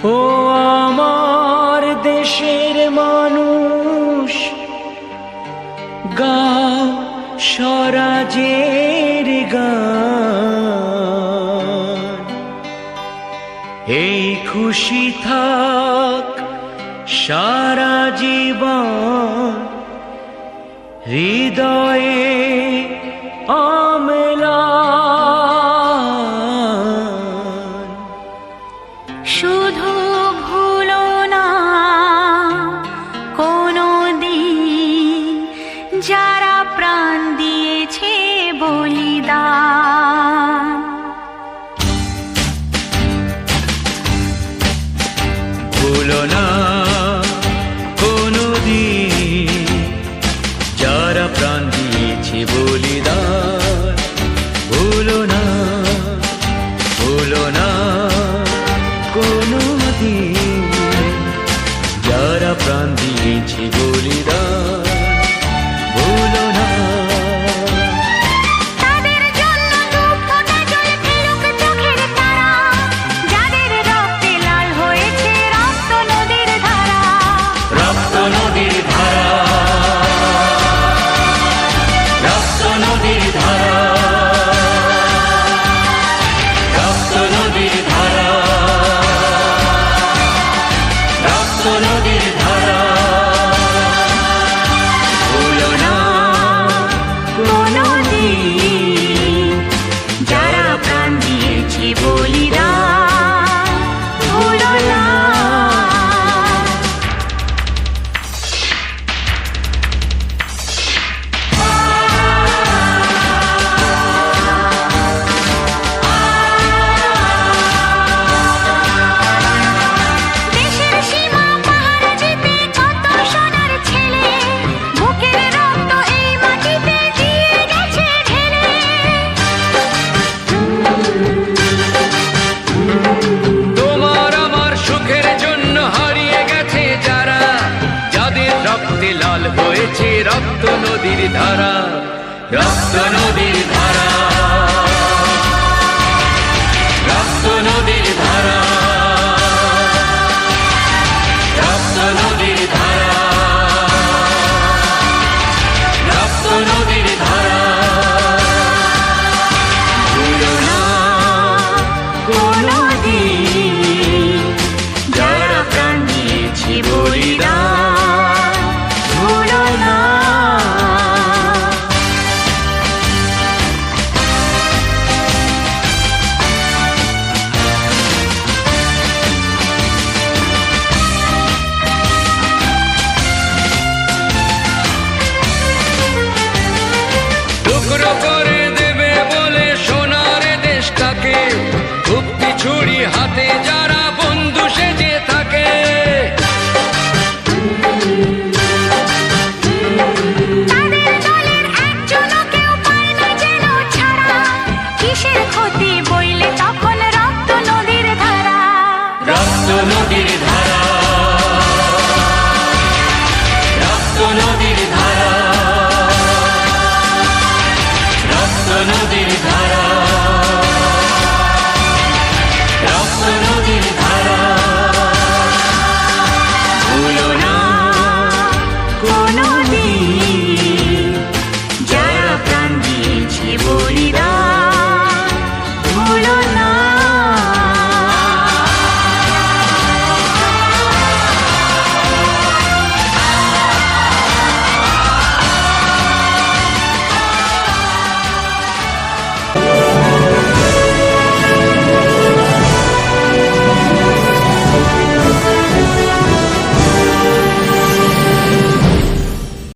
ও আমার দেশের মানুষ, গাও স্বরাজের গান। এই খুশি থাক সারা জীবন, হৃদয়ে অম্লান। শুধু ভুলো না কোনো দিন যারা প্রাণ দিয়েছে বলিদান। ভুলো না কোনো দিন যারা প্রাণ দিয়েছে বলিদান। ভুলো না, ভুলো না কোনো দিন যারা প্রাণ দিয়েছে বলিদান। ভুলো না। তাদের জন্য দু ফোঁটা জল ফেলুক চোখের তারা, যাদের রক্তে লাল হয়েছে রক্ত নদীর ধারা। রক্ত নদীর ধারা, রক্ত নদীর ধারা, রক্ত নদীর ধারা, রক্ত নদীর ধারা। ভুলো না কোনো দিন যারা প্রাণ দিয়েছে বলিদান। ভুলো না। দেশের সীমা পাহাড় যেতে কত সোনার ছেলে, বুকের রক্ত এই মাটিতে দিয়ে গেছে ঢেলে। তোমার আমার সুখের জন্য হারিয়ে গেছে যারা, যাদের রক্তে লাল হয়েছে রক্ত নদীর ধারা। রক্ত নদীর ধারা, রক্ত নদীর ধারা, রক্ত নদীর ধারা, রক্ত নদীর ধারা। ভুলো না কোনো দিন যারা প্রাণ দিয়েছে বলিদান। ভুলো না। টুকরো করে দেবে বলে সোনার দেশটাকে, মুক্তি ছুরি হাতে যারা বন্ধু সেজে থাকে। তাদের দলের একজনও কেউ পায় না যেন ছাড়া, কিসের ক্ষতি বইলে তখন রক্ত নদীর ধারা। রক্ত নদীর ধারা,